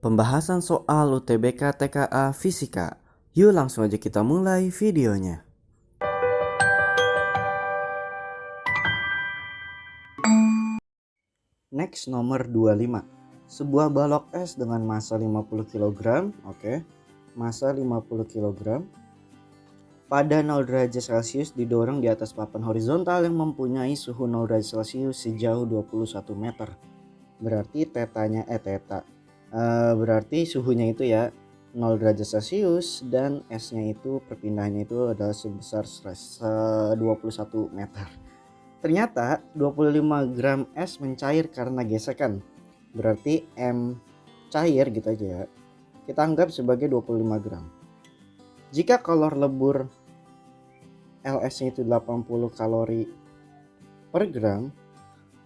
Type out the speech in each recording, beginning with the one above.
Pembahasan soal UTBK TKA Fisika. Yuk langsung aja kita mulai videonya. Next nomor 25. Sebuah balok es dengan massa 50 kg, massa 50 kg pada 0 derajat Celcius didorong di atas papan horizontal yang mempunyai suhu 0 derajat Celcius sejauh 21 meter. Berarti berarti suhunya itu ya 0 derajat Celcius dan esnya itu perpindahannya itu adalah sebesar 21 meter. Ternyata 25 gram es mencair karena gesekan. Berarti M cair gitu aja ya. Kita anggap sebagai 25 gram. Jika kalor lebur LS-nya itu 80 kalori per gram,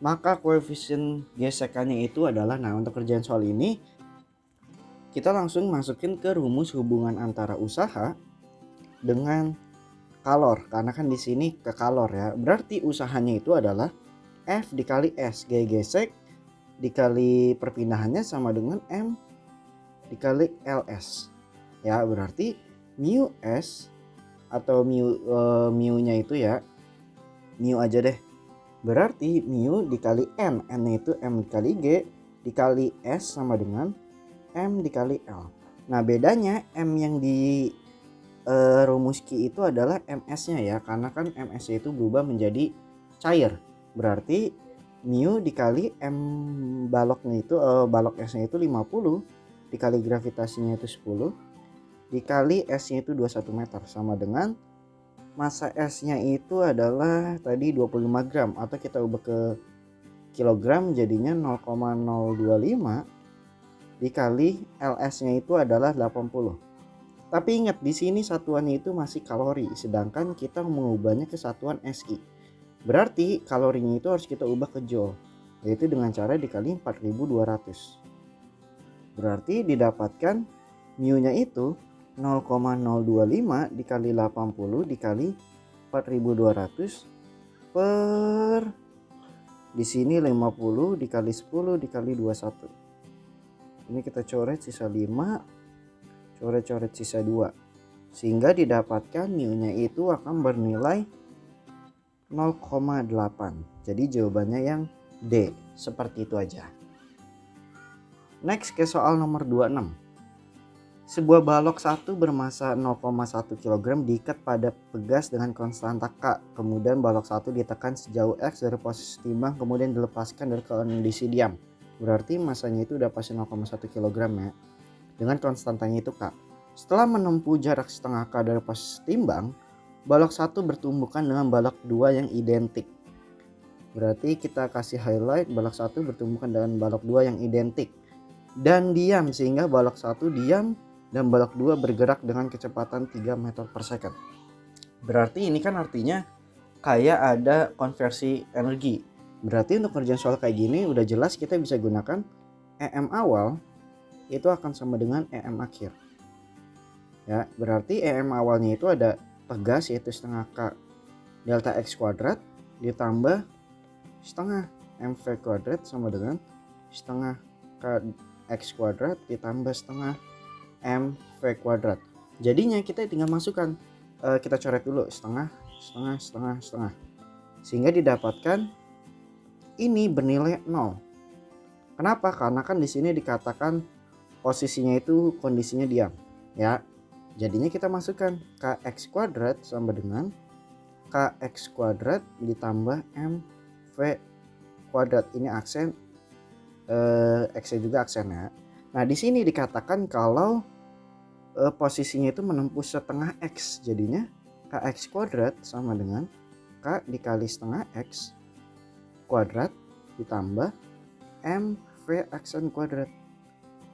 maka koefisien gesekannya itu adalah, untuk kerjaan soal ini kita langsung masukin ke rumus hubungan antara usaha dengan kalor, karena kan di sini ke kalor ya. Berarti usahanya itu adalah F dikali S, G gesek dikali perpindahannya sama dengan M dikali LS. Ya, berarti mu S atau mu-nya itu ya, mu aja deh. Berarti mu dikali N, N-nya itu M dikali G dikali S sama dengan M dikali L. Nah, bedanya M yang di rumus Q itu adalah MS-nya ya, karena kan MS-nya itu berubah menjadi cair. Berarti mu dikali M baloknya itu balok S-nya itu 50 dikali gravitasinya itu 10 dikali S-nya itu 21 meter sama dengan massa S-nya itu adalah tadi 25 gram atau kita ubah ke kilogram jadinya 0,025 dikali LS-nya itu adalah 80. Tapi ingat di sini satuannya itu masih kalori, sedangkan kita mengubahnya ke satuan SI. Berarti kalorinya itu harus kita ubah ke joule, yaitu dengan cara dikali 4200. Berarti didapatkan mu-nya itu 0,025 dikali 80 dikali 4200 per di sini 50 dikali 10 dikali 21. Ini kita coret sisa 5, coret sisa 2, sehingga didapatkan mu-nya itu akan bernilai 0,8. Jadi jawabannya yang D. Seperti itu aja. Next ke soal nomor 26. Sebuah balok 1 bermassa 0,1 kg diikat pada pegas dengan konstanta K. Kemudian balok 1 ditekan sejauh X dari posisi timbang, kemudian dilepaskan dari kondisi diam. Berarti masanya itu udah pasti 0,1 kg ya. Dengan konstantanya itu K. Setelah menempuh jarak setengah K dari posisi timbang, balok 1 bertumbukan dengan balok 2 yang identik. Berarti kita kasih highlight balok 1 bertumbukan dengan balok 2 yang identik dan diam, sehingga balok 1 diam dan balok 2 bergerak dengan kecepatan 3 meter per second. Berarti ini kan artinya kayak ada konversi energi. Berarti untuk kerjaan soal kayak gini udah jelas kita bisa gunakan EM awal itu akan sama dengan EM akhir. Ya, berarti EM awalnya itu ada pegas yaitu setengah K delta X kuadrat ditambah setengah MV kuadrat sama dengan setengah K X kuadrat ditambah setengah MV kuadrat. Jadinya kita tinggal masukkan, kita coret dulu setengah, sehingga didapatkan ini bernilai 0. Kenapa? Karena kan di sini dikatakan posisinya itu kondisinya diam, ya. Jadinya kita masukkan Kx kuadrat sama dengan Kx kuadrat ditambah MV kuadrat. Ini aksen, X juga aksen ya. Nah, di sini dikatakan kalau posisinya itu menempuh setengah X, jadinya Kx kuadrat sama dengan K dikali setengah X kuadrat ditambah MV aksen kuadrat.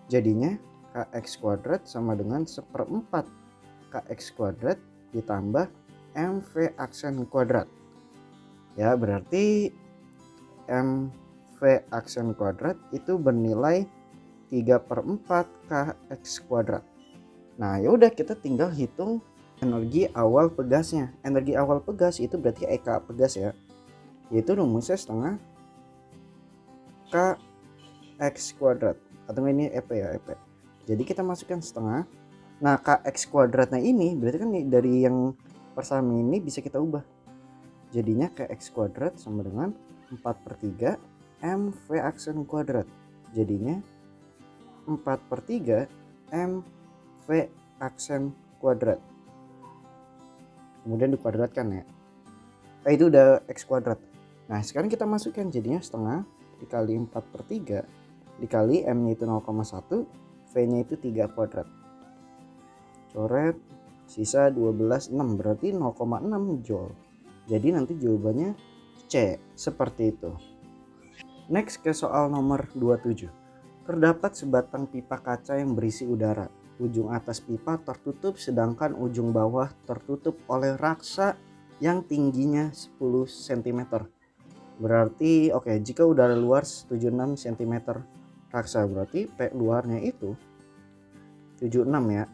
Jadinya Kx kuadrat sama dengan 1/4 Kx kuadrat ditambah MV aksen kuadrat. Ya, berarti MV aksen kuadrat itu bernilai 3/4 Kx kuadrat. Nah, ya udah kita tinggal hitung energi awal pegasnya. Energi awal pegas itu berarti EK pegas ya. Yaitu rumusnya setengah Kx kuadrat. Atau ini EP ya, EP. Jadi kita masukkan setengah. Nah kx kuadratnya ini berarti kan dari yang persamaan ini bisa kita ubah. Jadinya kx kuadrat sama dengan 4/3 mv aksen kuadrat. Jadinya 4/3 mv aksen kuadrat. Kemudian dikuadratkan ya. Itu udah x kuadrat. Nah sekarang kita masukkan, jadinya setengah dikali 4/3 dikali m nya itu 0,1, v nya itu 3 kuadrat. Coret, sisa 12,6 berarti 0,6 joule. Jadi nanti jawabannya C, seperti itu. Next ke soal nomor 27. Terdapat sebatang pipa kaca yang berisi udara. Ujung atas pipa tertutup sedangkan ujung bawah tertutup oleh raksa yang tingginya 10 cm. Berarti jika udara luar 76 cm raksa, berarti P luarnya itu 76 ya.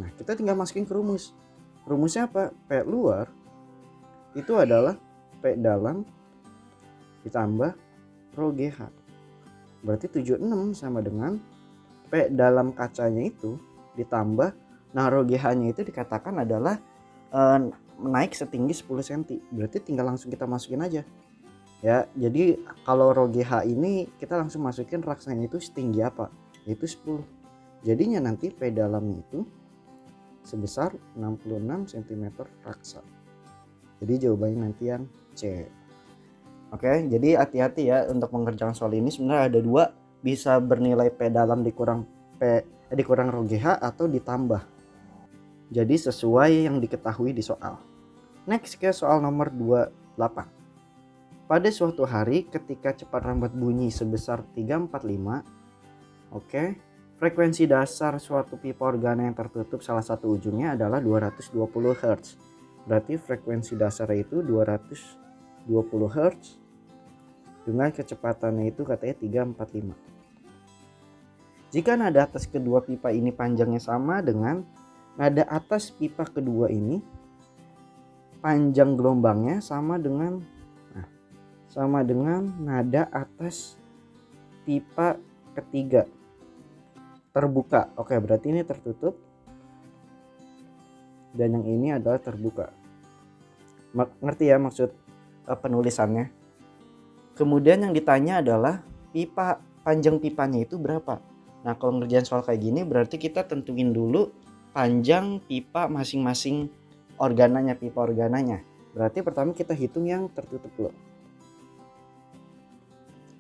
Nah kita tinggal masukin ke rumus. Rumusnya apa? P luar itu adalah P dalam ditambah rho GH. Berarti 76 sama dengan P dalam kacanya itu ditambah, nah rho GH-nya itu dikatakan adalah naik setinggi 10 cm. Berarti tinggal langsung kita masukin aja. Ya, jadi kalau rho GH ini kita langsung masukin raksanya itu setinggi apa? Yaitu 10. Jadinya nanti P dalamnya itu sebesar 66 cm raksa. Jadi jawabannya nanti yang C. Jadi hati-hati ya untuk mengerjakan soal ini. Sebenarnya ada dua, bisa bernilai P dalam dikurang rho GH atau ditambah. Jadi sesuai yang diketahui di soal. Next ke soal nomor 28. Pada suatu hari ketika cepat lambat bunyi sebesar 345, frekuensi dasar suatu pipa organa yang tertutup salah satu ujungnya adalah 220 Hz. Berarti frekuensi dasar itu 220 Hz dengan kecepatannya itu katanya 345. Jika nada atas kedua pipa ini panjangnya sama dengan nada atas pipa kedua ini, panjang gelombangnya sama dengan nada atas pipa ketiga terbuka. Berarti ini tertutup dan yang ini adalah terbuka. Ngerti ya maksud penulisannya? Kemudian yang ditanya adalah panjang pipanya itu berapa. Nah kalau ngerjain soal kayak gini berarti kita tentuin dulu panjang pipa masing-masing pipa organanya. Berarti pertama kita hitung yang tertutup dulu.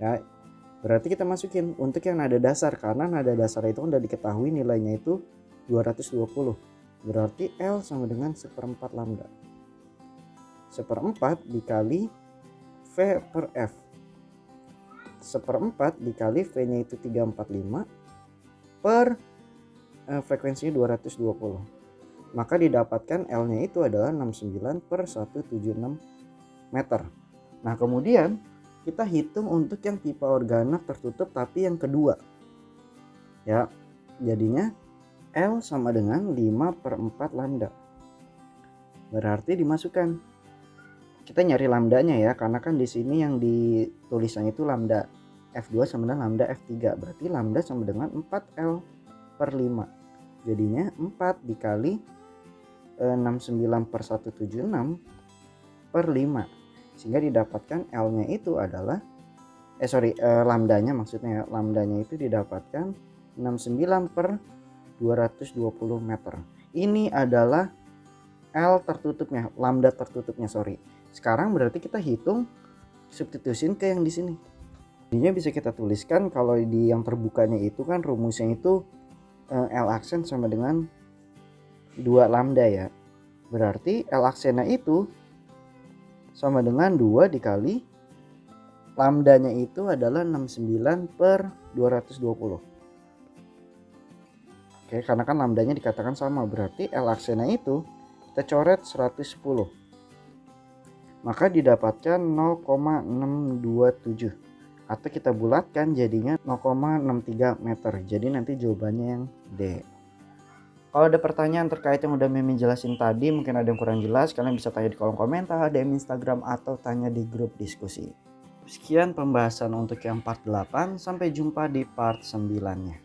Ya, berarti kita masukin untuk yang nada dasar, karena nada dasar itu udah diketahui nilainya itu 220. Berarti L sama dengan 1/4 lambda. 1/4 dikali V per F. 1/4 dikali V nya itu 345 per frekuensinya 220. Maka didapatkan L nya itu adalah 69/176 meter. Nah kemudian kita hitung untuk yang pipa organa tertutup tapi yang kedua. Ya, jadinya L sama dengan 5/4 lambda. Berarti dimasukkan. Kita nyari lambdanya ya, karena kan di sini yang ditulisannya itu lambda F2 sama dengan lambda F3. Berarti lambda sama dengan 4L/5. Jadinya 4 dikali 69/176 per 5. Sehingga didapatkan L-nya itu adalah lambdanya maksudnya, lambdanya itu didapatkan 69/220 meter. Ini adalah L tertutupnya, lambda tertutupnya Sekarang berarti kita hitung substitusin ke yang di sini. Jadinya bisa kita tuliskan kalau di yang terbukanya itu kan rumusnya itu L aksen sama dengan 2 lambda ya. Berarti L aksennya itu sama dengan 2 dikali lambdanya itu adalah 69/220. Karena kan lambdanya dikatakan sama, berarti L aksennya itu kita coret 110. Maka didapatkan 0,627 atau kita bulatkan jadinya 0,63 meter. Jadi nanti jawabannya yang D. Kalau ada pertanyaan terkait yang udah Mimin jelasin tadi, mungkin ada yang kurang jelas, kalian bisa tanya di kolom komentar, DM Instagram, atau tanya di grup diskusi. Sekian pembahasan untuk yang part 8, sampai jumpa di part 9-nya.